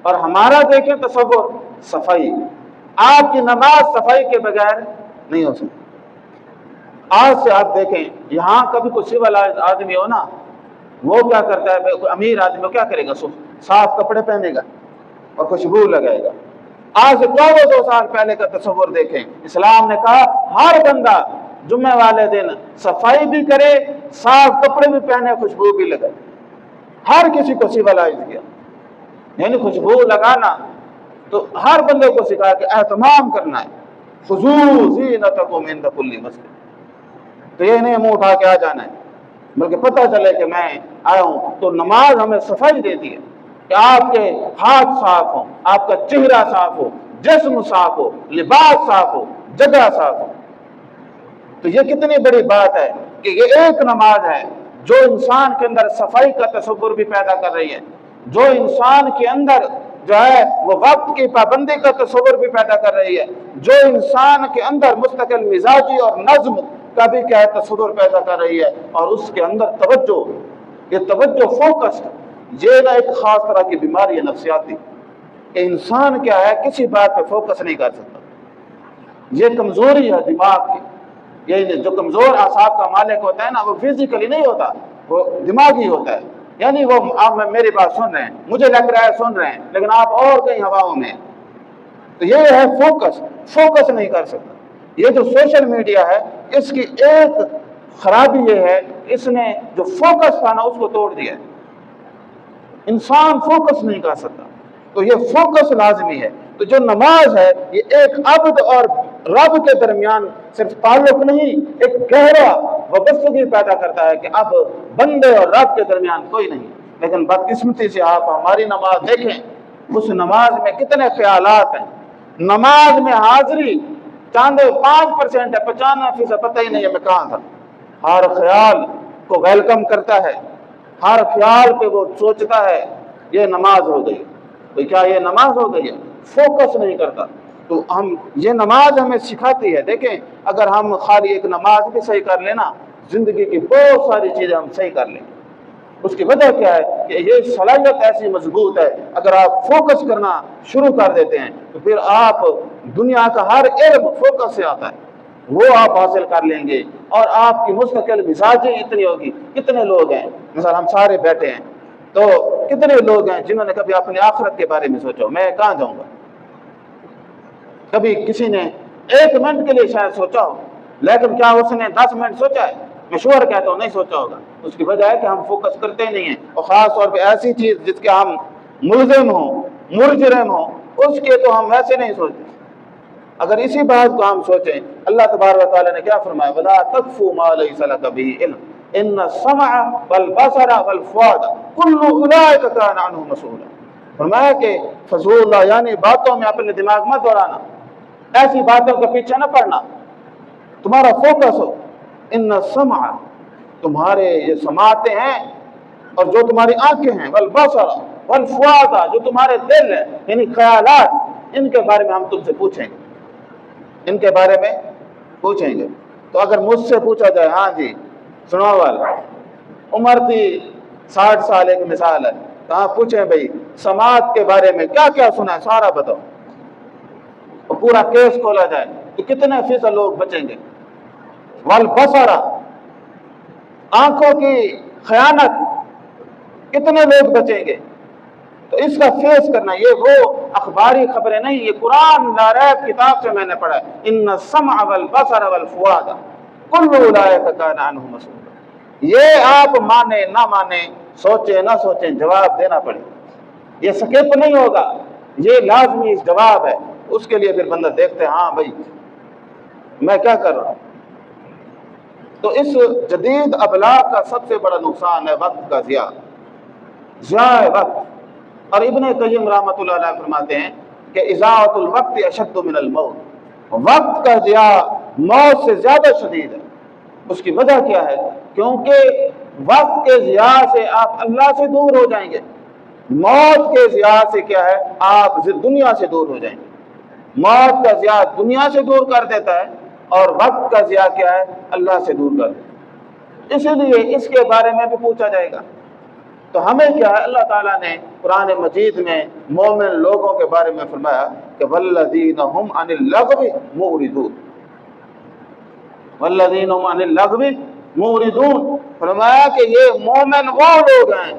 اور ہمارا دیکھیں تصور، صفائی، آپ کی نماز صفائی کے بغیر نہیں ہو سکتی۔ آج سے آپ دیکھیں، یہاں کبھی کوئی سول آدمی ہو نا، وہ کیا کرتا ہے، کوئی امیر آدمی وہ کیا کرے گا، صاف کپڑے پہنے گا اور خوشبو لگائے گا۔ آج سے 200 سال پہلے کا تصور دیکھیں، اسلام نے کہا ہر بندہ جمعے والے دن صفائی بھی کرے، صاف کپڑے بھی پہنے، خوشبو بھی لگائے۔ ہر کسی کو سیولائز کیا، یعنی خوشبو لگانا تو ہر بندے کو سکھا کہ اہتمام کرنا ہے، خذوا زینتکم عند کل مسجد، تو یہ نہیں منہ اٹھا کے آ جانا ہے، بلکہ پتہ چلے کہ میں آیا ہوں۔ تو نماز ہمیں صفائی دیتی ہے کہ آپ کے ہاتھ صاف ہوں، آپ کا چہرہ صاف ہو، جسم صاف ہو، لباس صاف ہو، جگہ صاف ہو۔ تو یہ کتنی بڑی بات ہے کہ یہ ایک نماز ہے جو انسان کے اندر صفائی کا تصور بھی پیدا کر رہی ہے، جو انسان کے اندر جو ہے وہ وقت کی پابندی کا تصور بھی پیدا کر رہی ہے، جو انسان کے اندر مستقل مزاجی اور نظم کبھی کیا ہے تصور پیدا کر رہی ہے، اور اس کے اندر توجہ، یہ توجہ فوکس، یہ نہ ایک خاص طرح کی بیماری ہے نفسیاتی کہ انسان کیا ہے کسی بات پہ فوکس نہیں کر سکتا. یہ کمزوری ہے دماغ کی. یہ جو کمزور اعصاب کا مالک ہوتا ہے نا، وہ فزیکلی نہیں ہوتا، وہ دماغی ہوتا ہے. یعنی وہ آپ میری بات سن رہے ہیں، مجھے لگ رہا ہے سن رہے ہیں، لیکن آپ اور کئی ہواؤں میں. تو یہ ہے فوکس نہیں کر سکتا. یہ جو سوشل میڈیا ہے، اس کی ایک خرابی یہ ہے، اس نے جو فوکس تھا نا اس کو توڑ دیا. انسان فوکس نہیں کر سکتا، تو یہ فوکس لازمی ہے. تو جو نماز ہے یہ ایک عبد اور رب کے درمیان صرف تعلق نہیں، ایک گہرا وابستگی پیدا کرتا ہے کہ اب بندے اور رب کے درمیان کوئی نہیں. لیکن بدقسمتی سے آپ ہماری نماز دیکھیں، اس نماز میں کتنے خیالات ہیں. نماز میں حاضری چاند 5% ہے، 95% پتہ ہی نہیں ہے میں کہاں تھا. ہر خیال کو ویلکم کرتا ہے، ہر خیال پہ وہ سوچتا ہے. یہ نماز ہو گئی. تو کیا یہ نماز ہو گئی ہے؟ فوکس نہیں کرتا. تو یہ نماز ہمیں سکھاتی ہے. دیکھیں اگر ہم خالی ایک نماز بھی صحیح کر لینا، زندگی کی بہت ساری چیزیں ہم صحیح کر لیں. اس کی وجہ کیا ہے کہ یہ صلاحیت ایسی مضبوط ہے، اگر آپ فوکس کرنا شروع کر دیتے ہیں تو پھر آپ دنیا کا ہر علم فوکس سے آتا ہے، وہ آپ حاصل کر لیں گے. اور آپ کی مستقل مزاجی اتنی ہوگی. کتنے لوگ ہیں، مثلا ہم سارے بیٹھے ہیں، تو کتنے لوگ ہیں جنہوں نے کبھی اپنی آخرت کے بارے میں سوچا میں کہاں جاؤں گا؟ کبھی کسی نے 1 منٹ کے لیے شاید سوچا ہو، لیکن کیا اس نے 10 منٹ سوچا ہے؟ میں شور کہتا ہوں نہیں سوچا ہوگا. اس کی وجہ ہے کہ ہم فوکس کرتے ہی نہیں ہیں. اور خاص طور پہ ایسی چیز جس کے ہم ملزم ہوں، مرجرم ہوں، اس کے تو ہم ویسے نہیں سوچتے. اگر اسی بات کو ہم سوچیں، اللہ تبارک و تعالیٰ نے کیا فرمایا؟ وَلَا تَقْفُ مَا لَيْسَ لَكَ بِهِ عِلْمٌ إِنَّ السَّمْعَ وَالْبَصَرَ وَالْفُؤَادَ كُلُّ أُولَٰئِكَ كَانَ عَنْهُ مسؤولا. فرمایا کہ فضول یعنی باتوں میں اپنے دماغ مت دوڑانا، ایسی باتوں کے پیچھے نہ پڑنا، تمہارا فوکس ہو. ان السمع، تمہارے یہ سماعتیں ہیں اور جو تمہاری آنکھیں ہیں، والبصر والفؤاد، جو تمہارے دل ہیں یعنی خیالات، ان کے بارے میں ہم تم سے پوچھیں گے. ان کے بارے میں پوچھیں گے. تو اگر مجھ سے پوچھا جائے، ہاں جی سنو والا عمر تھی 60 سال، ایک مثال ہے، تو ہاں پوچھیں بھائی سماعت کے بارے میں کیا کیا سنا ہے سارا بتاؤ، اور پورا کیس کھولا جائے تو کتنے فیصد لوگ بچیں گے؟ والبصر، آنکھوں کی خیانت، کتنے لوگ بچیں گے؟ تو اس کا فیس کرنا، یہ وہ اخباری خبریں نہیں، یہ قرآن لا ریب کتاب سے میں نے پڑھا ہے. ان السمع والبصر والفؤاد کل اولئک کان عنہ مسؤولا. یہ آپ مانے نہ مانے، سوچیں نہ سوچیں، جواب دینا پڑے. یہ سکپ نہیں ہوگا، یہ لازمی جواب ہے. اس کے لیے پھر بندہ دیکھتے ہیں ہاں بھائی میں کیا کر رہا ہوں. تو اس جدید ابلاغ کا سب سے بڑا نقصان ہے وقت کا ضیاع وقت. اور ابن قیم رحمۃ اللہ علیہ فرماتے ہیں کہ اضاعۃ الوقت اشد من الموت. وقت کا ضیاع موت سے زیادہ شدید ہے. اس کی وجہ کیا ہے؟ کیونکہ وقت کے ضیاع سے آپ اللہ سے دور ہو جائیں گے. موت کے ضیاع سے کیا ہے؟ آپ دنیا سے دور ہو جائیں گے. موت کا ضیاع دنیا سے دور کر دیتا ہے، اور وقت کا ضیاع کیا ہے؟ اللہ سے دور کر دیتا ہے. اسی لیے اس کے بارے میں بھی پوچھا جائے گا. تو ہمیں کیا ہے؟ اللہ تعالیٰ نے قرآن مجید میں مومن لوگوں کے بارے میں فرمایا کہ والذین هم عن اللغو معرضون. والذین هم عن اللغو معرضون، فرمایا کہ یہ مومن وہ لوگ ہیں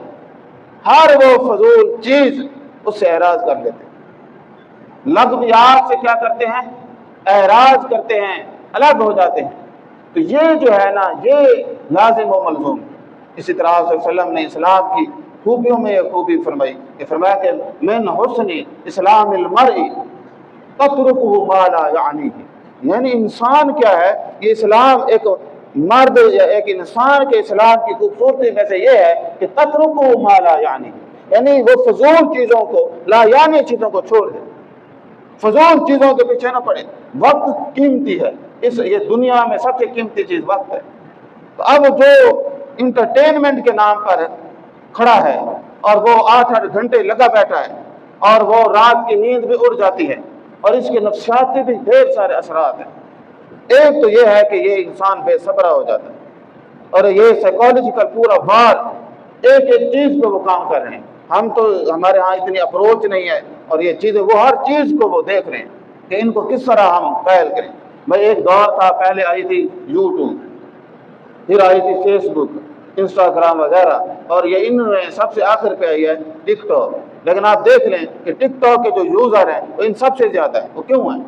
ہر وہ فضول چیز اس سے اعراض کر لیتے ہیں. لغویات سے کیا کرتے ہیں؟ اعراض کرتے ہیں، الگ ہو جاتے ہیں. تو یہ جو ہے نا یہ لازم و ملزوم. اسی طرح صلی اللہ علیہ وسلم نے اسلام کی خوبیوں میں یہ خوبی فرمائی کہ فرمایا کہ من حسن اسلام المرء تترکہ ما لا یعنیہ. یعنی انسان کیا ہے؟ یہ اسلام ایک مرد یا ایک انسان کے اسلام کی خوبصورتی میں سے یہ ہے کہ تترکہ ما لا یعنیہ، یعنی وہ فضول چیزوں کو، لا یعنی چیزوں کو چھوڑ دے، فضول چیزوں کے پیچھے نہ پڑے. وقت قیمتی ہے، یہ دنیا میں سب سے قیمتی چیز وقت ہے. تو اب جو انٹرٹینمنٹ کے نام پر کھڑا ہے اور وہ 8-8 گھنٹے لگا بیٹھا ہے، اور وہ رات کی نیند بھی اڑ جاتی ہے، اور اس کے نفسیاتی بھی ڈھیر سارے اثرات ہیں. ایک تو یہ ہے کہ یہ انسان بے صبرا ہو جاتا ہے، اور یہ سائیکالوجیکل پورا وار ایک ایک چیز پہ وہ کام کر رہے ہیں. ہم تو ہمارے ہاں اتنی اپروچ نہیں ہے، اور یہ چیزیں وہ ہر چیز کو وہ دیکھ رہے ہیں کہ ان کو کس طرح ہم قائل کریں. بھائی ایک دور تھا، پہلے آئی تھی یوٹیوب، پھر آئی تھی فیس بک، انسٹاگرام وغیرہ، اور یہ ان میں سب سے آخر پہ آئی ہے ٹک ٹاک. لیکن آپ دیکھ لیں کہ ٹک ٹاک کے جو یوزر ہیں وہ ان سب سے زیادہ ہیں. وہ کیوں ہیں؟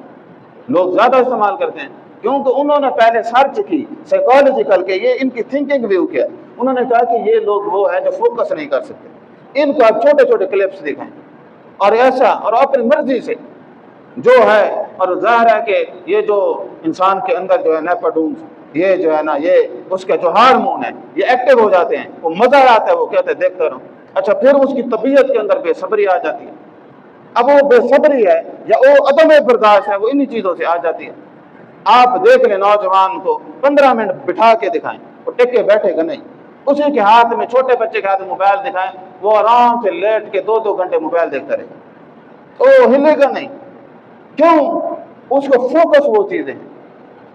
لوگ زیادہ استعمال کرتے ہیں کیونکہ انہوں نے پہلے سرچ کی سائیکالوجیکل کے یہ ان کی تھنکنگ ویو کیا. انہوں نے کہا کہ یہ لوگ وہ ہیں جو فوکس نہیں کر سکتے، ان کو آپ چھوٹے چھوٹے کلپس دکھائیں اور ایسا، اور اپنی مرضی سے جو ہے. اور ظاہر ہے کہ یہ جو انسان کے اندر جو ہے نیپاڈونز، یہ جو ہے نا، یہ اس کے جو ہارمون ہیں یہ ایکٹیو ہو جاتے ہیں، وہ مزہ آتا ہے، وہ کہتے ہیں دیکھتا رہو. اچھا، پھر اس کی طبیعت کے اندر بے صبری آ جاتی ہے. اب وہ بے صبری ہے یا وہ عدم برداشت ہے، وہ انہی چیزوں سے آ جاتی ہے. آپ دیکھ لیں نوجوان کو 15 منٹ بٹھا کے دکھائیں، وہ ٹک کے بیٹھے گا نہیں. اسی کے ہاتھ میں، چھوٹے بچے کے ہاتھ میں موبائل دکھائیں، وہ آرام سے لیٹ کے 2 گھنٹے موبائل دیکھتا رہے گا، وہ ہلے گا نہیں. کیوں؟ اس کو فوکس وہ چیزیں ہیں.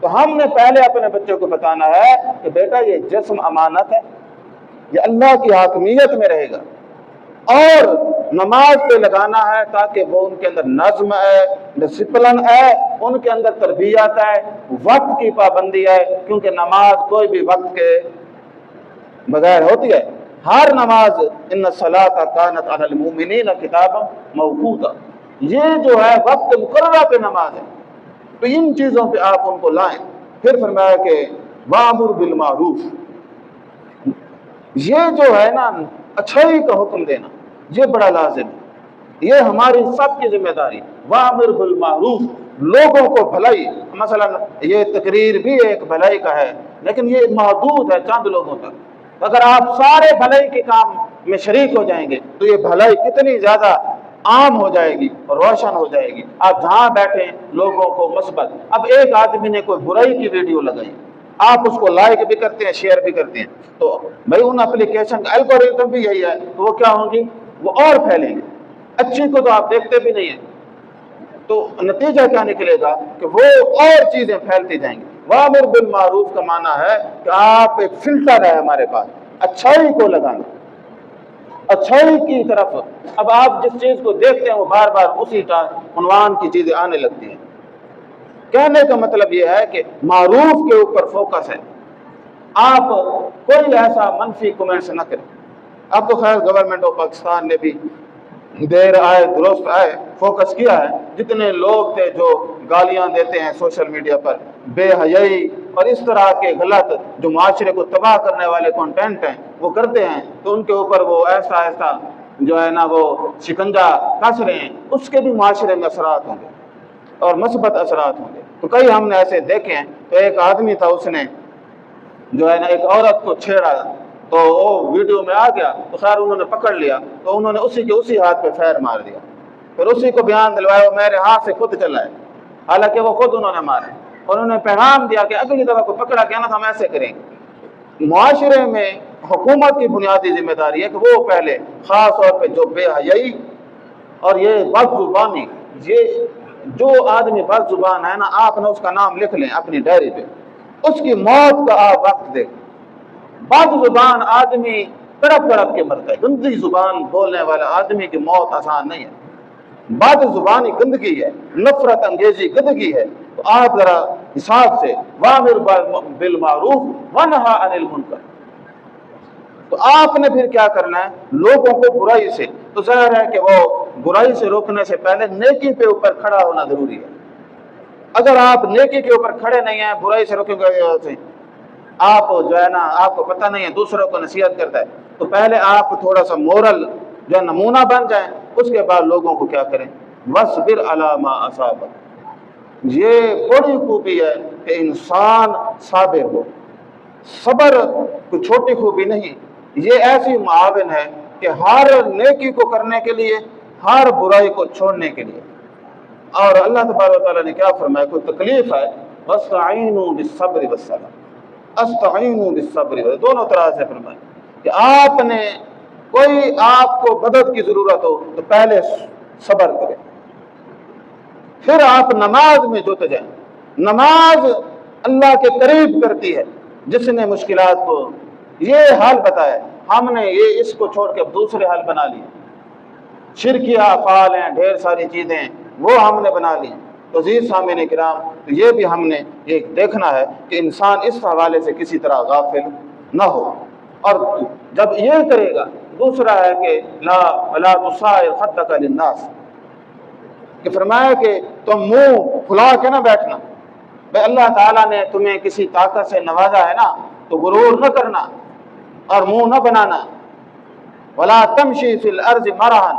تو ہم نے پہلے اپنے بچوں کو بتانا ہے کہ بیٹا یہ جسم امانت ہے، یہ اللہ کی حاکمیت میں رہے گا، اور نماز پہ لگانا ہے تاکہ وہ ان کے اندر نظم ہے، ڈسپلن ہے، ان کے اندر تربیت ہے، وقت کی پابندی ہے. کیونکہ نماز کوئی بھی وقت کے بغیر ہوتی ہے. ہر نماز ان الصلاۃ کانت علی المؤمنین کتابا موقوتا، یہ جو ہے وقت مقررہ پہ نماز ہے. تو ان چیزوں پہ آپ ان کو لائیں. پھر فرمایا کہ وامر بالمعروف، یہ جو ہے نا اچھائی کا حکم دینا، یہ بڑا لازم ہے، یہ ہماری سب کی ذمہ داری. وامر بالمعروف، لوگوں کو بھلائی. مثلا یہ تقریر بھی ایک بھلائی کا ہے، لیکن یہ محدود ہے چند لوگوں تک. اگر آپ سارے بھلائی کے کام میں شریک ہو جائیں گے تو یہ بھلائی کتنی زیادہ عام ہو جائے گی، روشن ہو جائے گی. آپ جہاں بیٹھیں لوگوں کو مثبت. اب ایک آدمی نے کوئی برائی کی ویڈیو لگائی، آپ اس کو لائک بھی کرتے ہیں، شیئر بھی کرتے ہیں، تو بھائی ان اپلیکیشن کا الگورتھم بھی یہی ہے، تو وہ کیا ہوں گی؟ وہ اور پھیلیں گے. اچھی کو تو آپ دیکھتے بھی نہیں ہیں، تو نتیجہ کیا نکلے گا کہ وہ اور چیزیں پھیلتی جائیں گی. وامر بالمعروف کا معنی ہے کہ آپ ایک فلٹر ہے ہمارے پاس، اچھائی کو لگانا، اچھائی کی طرف. اب آپ جس چیز کو دیکھتے ہیں وہ بار بار اسی عنوان کی چیزیں آنے لگتی ہیں. کہنے کا مطلب یہ ہے کہ معروف کے اوپر فوکس ہے. آپ کوئی ایسا منفی کمنٹس نہ کریں. اب تو خیر گورنمنٹ آف پاکستان نے بھی دیر آئے درست آئے فوکس کیا ہے. جتنے لوگ تھے جو گالیاں دیتے ہیں سوشل میڈیا پر، بے حیائی اور اس طرح کے غلط جو معاشرے کو تباہ کرنے والے کنٹینٹ ہیں وہ کرتے ہیں، تو ان کے اوپر وہ ایسا ایسا جو ہے نا وہ شکنجہ کس رہے ہیں. اس کے بھی معاشرے میں اثرات ہوں گے اور مثبت اثرات ہوں گے. تو کئی ہم نے ایسے دیکھے ہیں. تو ایک آدمی تھا، اس نے جو ہے نا ایک عورت کو چھیڑا، تو وہ ویڈیو میں آ گیا، تو خیر انہوں نے پکڑ لیا، تو انہوں نے اسی ہاتھ پہ فیر مار دیا. پھر اسی کو بیان دلوایا وہ میرے ہاتھ سے خود چلا ہے، حالانکہ وہ خود انہوں نے مارے. اور انہوں نے پیغام دیا کہ اگلی دفعہ کو پکڑا گیا نا تو ہم ایسے کریں گے. معاشرے میں حکومت کی بنیادی ذمہ داری ہے کہ وہ پہلے خاص طور پہ جو بے حیائی اور یہ بد زبانی، یہ جو آدمی بد زبان ہے نا، آپ نے اس کا نام لکھ لیں اپنی ڈائری پہ، اس کی موت کا آپ وقت دیکھیں. بد زبان آدمی تڑپ تڑپ کے مرتا ہے. گندی زبان بولنے والا آدمی کی موت آسان نہیں ہے. بد زبانی گندگی ہے، نفرت انگیزی گندگی ہے. تو آپ ذرا حساب سے وامر بالمعروف ونہا عن المنکر. تو آپ نے پھر کیا کرنا ہے؟ لوگوں کو برائی سے، تو ظاہر ہے کہ وہ برائی سے روکنے سے پہلے نیکی پہ اوپر کھڑا ہونا ضروری ہے. اگر آپ نیکی کے اوپر کھڑے نہیں ہیں، برائی سے روکیں گے، آپ جو ہے نا آپ کو پتہ نہیں ہے دوسروں کو نصیحت کرتا ہے، تو پہلے آپ تھوڑا سا مورل جو نمونہ بن جائیں، اس کے بعد لوگوں کو کیا کریں؟ وَاصْبِرْ عَلَىٰ مَا أَصَابَكَ. یہ بڑی خوبی ہے کہ انسان صابر ہو. صبر کوئی چھوٹی خوبی نہیں، یہ ایسی معاون ہے کہ ہر نیکی کو کرنے کے لیے، ہر برائی کو چھوڑنے کے لیے. اور اللہ تبارک و تعالیٰ نے کیا فرمایا؟ کوئی تکلیف ہے، وَاسْتَعِينُوا بِالصَّبْرِ وَالصَّلَاةِ. استعینوا بالصبر، دونوں طرح سے فرمایا کہ آپ نے کوئی آپ کو مدد کی ضرورت ہو تو پہلے صبر کریں، پھر آپ نماز میں جت جائیں. نماز اللہ کے قریب کرتی ہے جس نے مشکلات کو یہ حال بتایا. ہم نے یہ اس کو چھوڑ کے اب دوسرے حال بنا لیے. شرکیہ افعال ہیں، ڈھیر ساری چیزیں وہ ہم نے بنا لی. تو عزیز سامعین کرام، تو یہ بھی ہم نے یہ دیکھنا ہے کہ انسان اس حوالے سے کسی طرح غافل نہ ہو. اور جب یہ کرے گا، دوسرا ہے کہ لا ولا تصائر خدک للناس، کہ فرمایا کہ تم منہ کھلا کے نہ بیٹھنا. بھائی اللہ تعالیٰ نے تمہیں کسی طاقت سے نوازا ہے نا، تو غرور نہ کرنا اور منہ نہ بنانا. ولا تمشی فی الارض مرحا،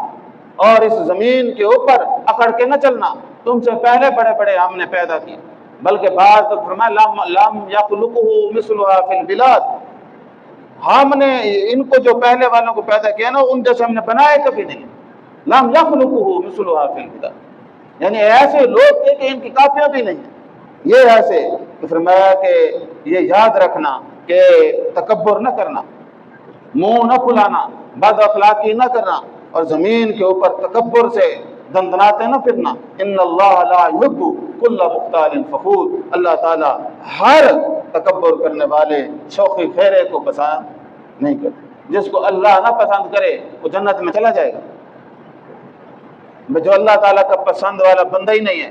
اور اس زمین کے اوپر اکڑ کے نہ چلنا. تم سے پہلے بڑے بڑے ہم نے پیدا کیے، بلکہ بعض تو فرمایا لم یخلقہ مثلھا فی البلاد، ہم نے ان کو جو پہلے والوں کو پیدا کیا نا، ان جیسے ہم نے بنائے کبھی نہیں. لم یخلقہ مثلھا فی البلاد، یعنی ایسے لوگ تھے کہ ان کی کاپیاں بھی نہیں ہیں. یہ ایسے تو فرمایا کہ یہ یاد رکھنا کہ تکبر نہ کرنا، منہ نہ پھلانا، بد اخلاقی نہ کرنا، اور زمین کے اوپر تکبر سے دندناتے نہ پھرنا. ان اللہ لا یحب کل مختال فخور، اللہ تعالیٰ ہر تکبر کرنے والے شوخی خیرے کو پسند نہیں کرتے. جس کو اللہ نہ پسند کرے وہ جنت میں چلا جائے گا. جو اللہ تعالیٰ کا پسند والا بندہ ہی نہیں ہے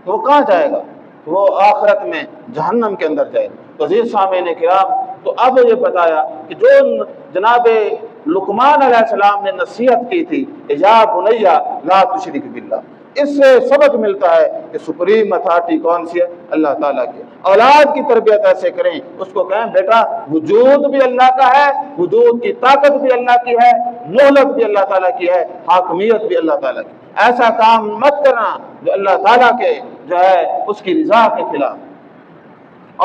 تو وہ کہاں جائے گا؟ وہ آخرت میں جہنم کے اندر جائے گا. تو عزیز سامعین کرام، تو اب یہ بتایا کہ جو جناب لقمان علیہ السلام نے نصیحت کی تھی کہ یا بنیا لا تشرک باللہ، اس سے سبق ملتا ہے کہ سپریم اتھارٹی کون سی ہے؟ اللہ تعالیٰ کی. اولاد کی تربیت ایسے کریں، اس کو کہیں بیٹا وجود بھی اللہ کا ہے، وجود کی طاقت بھی اللہ کی ہے، مہلت بھی اللہ تعالیٰ کی ہے، حاکمیت بھی اللہ تعالیٰ کی. ایسا کام مت کرنا جو اللہ تعالیٰ کے جو ہے اس کی رضا کے خلاف.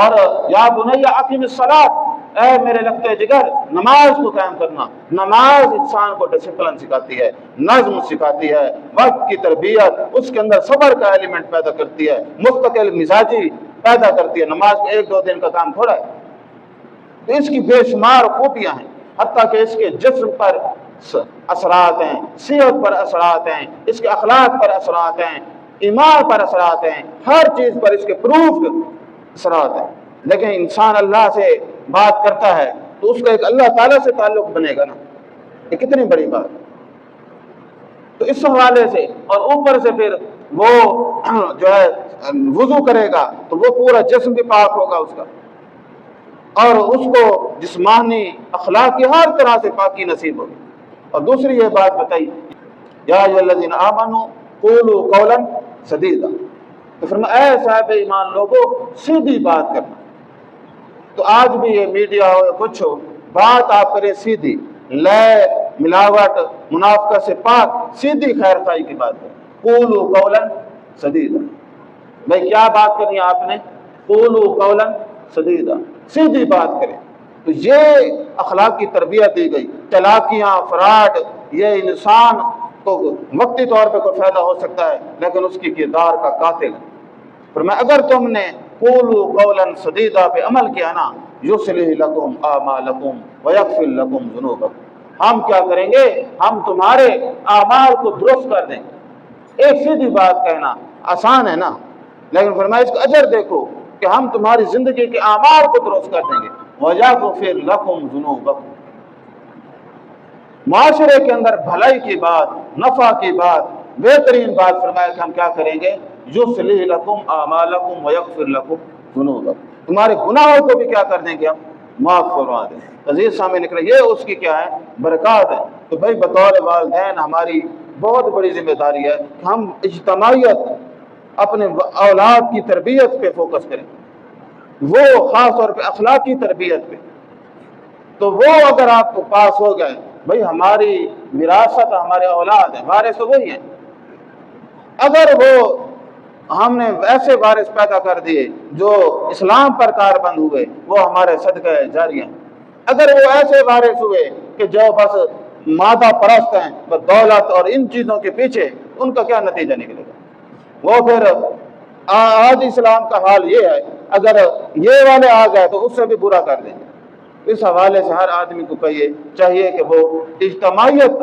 اور یا بنیا اقیم الصلاۃ، اے میرے لگتے جگر نماز کو قائم کرنا. نماز انسان کو ڈسپلن سکھاتی ہے، نظم سکھاتی ہے، وقت کی تربیت، اس کے اندر صبر کا ایلیمنٹ پیدا کرتی ہے، مستقل مزاجی پیدا کرتی ہے. نماز کو ایک دو دن کا کام تھوڑا ہے. تو اس کی بے شمار خوبیاں ہیں، حتیٰ کہ اس کے جسم پر اثرات ہیں، صحت پر اثرات ہیں، اس کے اخلاق پر اثرات ہیں، ایمان پر اثرات ہیں، ہر چیز پر اس کے پروف اثرات ہیں. لیکن انسان اللہ سے بات کرتا ہے تو اس کا ایک اللہ تعالیٰ سے تعلق بنے گا نا، یہ کتنی بڑی بات ہے. تو اس حوالے سے، اور اوپر سے پھر وہ جو ہے وضو کرے گا تو وہ پورا جسم بھی پاک ہوگا اس کا، اور اس کو جسمانی اخلاقی ہر طرح سے پاکی نصیب ہوگی. اور دوسری یہ بات بتائی یا ایھا الذین آمنوا قولوا قولا سدیدا، تو فرمایا اے صاحب ایمان لوگوں سیدھی بات کرنا. تو آج بھی یہ میڈیا ہو یا کچھ ہو، بات آپ کریں سیدھی، لے ملاوٹ منافقت سے پاک، سیدھی خیر خواہی کی بات کریں. قولوا قولا سدیدا، بھائی کیا بات کرنی ہے آپ نے؟ قولوا قولا سدیدا، سیدھی بات کریں. تو یہ اخلاق کی تربیت دی گئی. چلاکیاں، فراڈ، یہ انسان کو وقتی طور پہ کوئی فائدہ ہو سکتا ہے لیکن اس کی کردار کا قاتل ہے. فرمایا اگر تم نے قولوا قولا سدیدا پہ عمل کیا نا، یصلح لکم اعمالکم ویغفر لکم ذنوبکم، ہم کیا کریں گے؟ ہم تمہارے اعمال کو درست کر دیں گے. ایک سیدھی بات کہنا آسان ہے نا، لیکن فرمایا اس کا اجر دیکھو کہ ہم تمہاری زندگی کے اعمال کو درست کر دیں گے. وَيَغْفِرْ لَكُمْ ذُنُوبَكُمْ، معاشرے کے اندر بھلائی کی بات، نفع کی بات، بہترین بات فرمایا کہ ہم کیا کریں گے؟ یُصْلِحْ لَكُمْ أَعْمَالَكُمْ وَيَغْفِرْ لَكُمْ ذُنُوبَكُمْ، تمہارے گناہوں کو بھی کیا کر دیں گے؟ ہم معاف فرما دیں. عزیز سامنے نکلے یہ اس کی کیا ہے؟ برکات ہے. تو بھائی بطور والدین ہماری بہت بڑی ذمہ داری ہے کہ ہم اجتماعیت، اپنے اولاد کی تربیت پہ فوکس کریں، وہ خاص طور پہ اخلاقی تربیت پہ. تو وہ اگر آپ کو پاس ہو گئے، بھئی ہماری وراثت ہمارے اولاد ہیں، وارث تو وہی ہیں. اگر وہ ہم نے ایسے وارث پیدا کر دیے جو اسلام پر کاربند ہوئے، وہ ہمارے صدقہ جاریہ ہیں. اگر وہ ایسے وارث ہوئے کہ جو بس مادہ پرست ہیں، بس دولت اور ان چیزوں کے پیچھے، ان کا کیا نتیجہ نکلے گا؟ وہ پھر آج اسلام کا حال یہ ہے، اگر یہ والے آ گئے تو اس سے بھی برا کر دیں گے. اس حوالے سے ہر آدمی کو چاہیے کہ وہ اجتماعیت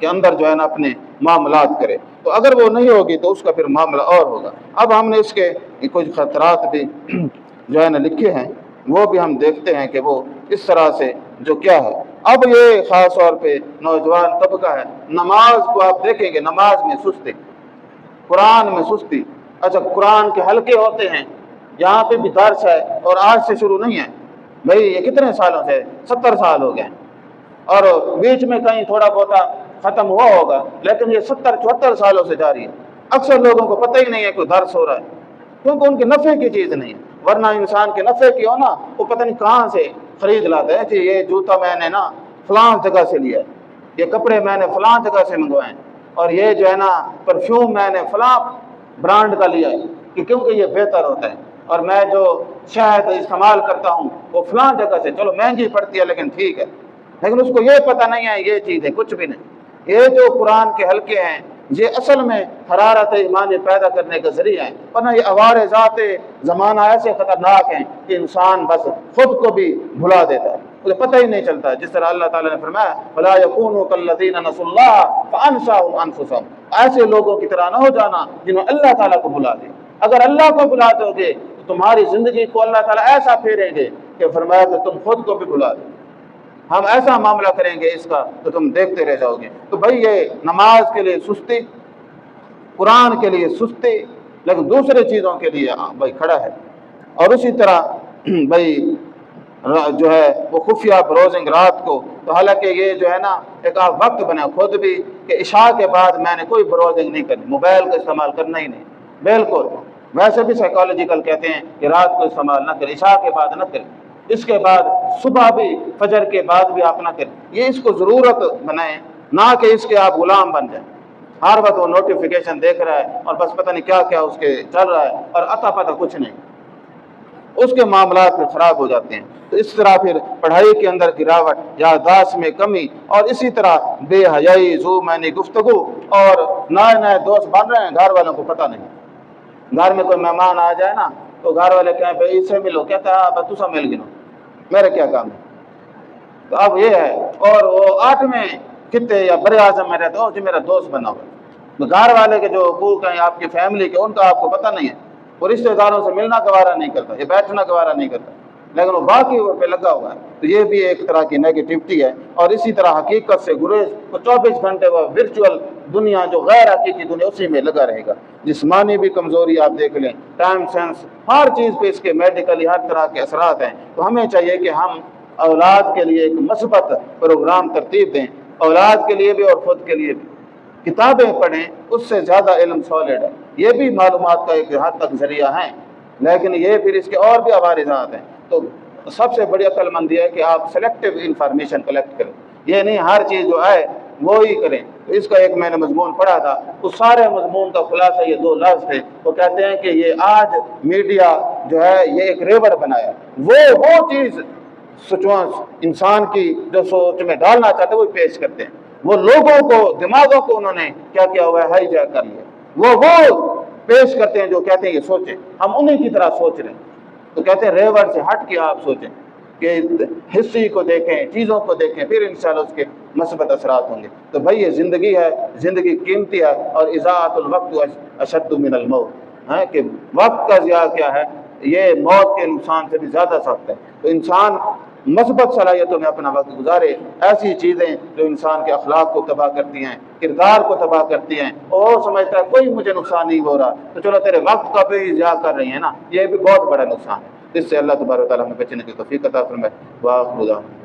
کے اندر جو ہے نا اپنے معاملات کرے. تو اگر وہ نہیں ہوگی تو اس کا پھر معاملہ اور ہوگا. اب ہم نے اس کے کچھ خطرات بھی جو ہے نا لکھے ہیں وہ بھی ہم دیکھتے ہیں کہ وہ اس طرح سے جو کیا ہے۔ اب یہ خاص طور پہ نوجوان طبقہ ہے، نماز کو آپ دیکھیں گے، نماز میں سستی، قرآن میں سستی۔ اچھا قرآن کے حلقے ہوتے ہیں، یہاں پہ بھی درس ہے اور آج سے شروع نہیں ہے بھائی، یہ کتنے سالوں سے 70 سال ہو گئے ہیں، اور بیچ میں کہیں تھوڑا بہت ختم ہوا ہوگا، لیکن یہ 70-74 سالوں سے جاری ہے۔ اکثر لوگوں کو پتہ ہی نہیں ہے کوئی درس ہو رہا ہے، کیونکہ ان کے نفع کی چیز نہیں ہے، ورنہ انسان کے نفع کی ہو نا، وہ پتہ نہیں کہاں سے خرید لاتا ہے کہ یہ جوتا میں نے نا فلاں جگہ سے لیا ہے، یہ کپڑے میں نے فلاں جگہ سے منگوائے ہیں، اور یہ جو ہے نا پرفیوم میں نے فلاں برانڈ کا لیا ہے کہ کیونکہ یہ بہتر ہوتا ہے، اور میں جو شہد استعمال کرتا ہوں وہ فلاں جگہ سے، چلو مہنگی پڑتی ہے لیکن ٹھیک ہے، لیکن اس کو یہ پتہ نہیں ہے یہ چیزیں کچھ بھی نہیں۔ یہ جو قرآن کے حلقے ہیں یہ اصل میں حرارت ایمانی پیدا کرنے کا ذریعہ ہے، ورنہ یہ آوارے ذات زمانہ ایسے خطرناک ہیں کہ انسان بس خود کو بھی بھلا دیتا ہے، اسے پتہ ہی نہیں چلتا، جس طرح اللہ تعالیٰ نے فرمایا فَلَا يَكُونُوا كَالَّذِينَ نَسُوا اللَّهَ فَأَنسَاهُمْ أَنفُسَهُمْ، ایسے لوگوں کی طرح نہ ہو جانا جنہوں اللہ تعالیٰ کو بھلا دے۔ اگر اللہ کو بھلا دو گے تو تمہاری زندگی کو اللہ تعالیٰ ایسا پھیریں گے کہ فرمایا کہ تم خود کو بھی بھلا دو، ہم ایسا معاملہ کریں گے اس کا تو تم دیکھتے رہ جاؤ گے۔ تو بھائی یہ نماز کے لیے سستی، قرآن کے لیے سستی، لیکن دوسرے چیزوں کے لیے بھائی کھڑا ہے۔ اور اسی طرح بھائی جو ہے وہ خفیہ بروزنگ رات کو، تو حالانکہ یہ جو ہے نا ایک آپ وقت بنا خود بھی کہ عشاء کے بعد میں نے کوئی بروزنگ نہیں کرنی، موبائل کا استعمال کرنا ہی نہیں، بالکل۔ ویسے بھی سائیکالوجیکل کہتے ہیں کہ رات کو استعمال نہ کریں، عشاء کے بعد نہ کریں، اس کے بعد صبح بھی، فجر کے بعد بھی آپ نہ کریں، یہ اس کو ضرورت بنائیں، نہ کہ اس کے آپ غلام بن جائیں۔ ہر وقت وہ نوٹیفیکیشن دیکھ رہا ہے اور بس پتہ نہیں کیا کیا اس کے چل رہا ہے اور عطا پتہ کچھ نہیں، اس کے معاملات پھر خراب ہو جاتے ہیں۔ تو اس طرح پھر پڑھائی کے اندر گراوٹ، یادداشت میں کمی، اور اسی طرح بے حیائی، ذو معنی گفتگو، اور نئے نئے دوست بن رہے ہیں، گھر والوں کو پتہ نہیں۔ گھر میں کوئی مہمان آ جائے نا تو گھر والے کہیں بھائی اس سے ملو، کہتا ہے بس تسا مل گنو، میرے کیا کام ہے۔ تو اب یہ ہے، اور وہ 8ویں خطے یا بر اعظم میں رہتا ہو جو میرا دوست بنا ہوا ہے، تو گھر والے کے جو حقوق ہیں آپ کی فیملی کے، ان کا آپ کو پتہ نہیں ہے، وہ رشتہ داروں سے ملنا گوارا نہیں کرتا، یہ بیٹھنا گوارا نہیں کرتا، لیکن وہ باقی وہ پہ لگا ہوا ہے۔ تو یہ بھی ایک طرح کی نیگیٹیوٹی ہے۔ اور اسی طرح حقیقت سے گریز، وہ 24 گھنٹے وہ ورچوئل دنیا جو غیر حقیقی دنیا اسی میں لگا رہے گا۔ جسمانی بھی کمزوری آپ دیکھ لیں، ٹائم سینس، ہر چیز پہ اس کے میڈیکلی ہر طرح کے اثرات ہیں۔ تو ہمیں چاہیے کہ ہم اولاد کے لیے ایک مثبت پروگرام ترتیب دیں، اولاد کے لیے بھی اور خود کے لیے بھی۔ کتابیں پڑھیں، اس سے زیادہ علم سالڈ ہے، یہ بھی معلومات کا ایک حد تک ذریعہ ہیں، لیکن یہ پھر اس کے اور بھی عوارضات ہیں۔ تو سب سے بڑی عقل مندی ہے کہ آپ سلیکٹیو انفارمیشن کلیکٹ کریں، یہ نہیں ہر چیز جو آئے وہی کریں۔ تو اس کا ایک میں نے مضمون پڑھا تھا، اس سارے مضمون کا خلاصہ یہ 2 لفظ تھے۔ وہ کہتے ہیں کہ یہ آج میڈیا جو ہے یہ ایک ریور بنایا، وہ چیز انسان کی جو سوچ میں ڈالنا چاہتے وہ پیش کرتے ہیں، وہ لوگوں کو، دماغوں کو انہوں نے کیا کیا ہوا ہے، ہائی جیک کر لیا، وہ پیش کرتے ہیں جو کہتے ہیں یہ سوچیں، ہم انہیں کی طرح سوچ رہے ہیں۔ تو کہتے ہیں ریور سے ہٹ کے آپ سوچیں کہ ہسٹری کو دیکھیں، چیزوں کو دیکھیں، پھر انشاءاللہ اس کے مثبت اثرات ہوں گے۔ تو بھائی یہ زندگی ہے، زندگی قیمتی ہے، اور اضاعت الوقت اشد من الموت ہے، کہ وقت کا ضیاع کیا ہے، یہ موت کے نقصان سے بھی زیادہ سخت ہے۔ تو انسان مثبت صلاحیتوں میں اپنا وقت گزارے، ایسی چیزیں جو انسان کے اخلاق کو تباہ کرتی ہیں، کردار کو تباہ کرتی ہیں، اور سمجھتا ہے کوئی مجھے نقصان نہیں ہو رہا، تو چلو تیرے وقت کا بھی ضیاع کر رہی ہیں نا، یہ بھی بہت بڑا نقصان ہے۔ اس سے اللہ تبارک و تعالیٰ ہمیں بچنے کی توفیق عطا فرمائے۔ وآخر دعوانا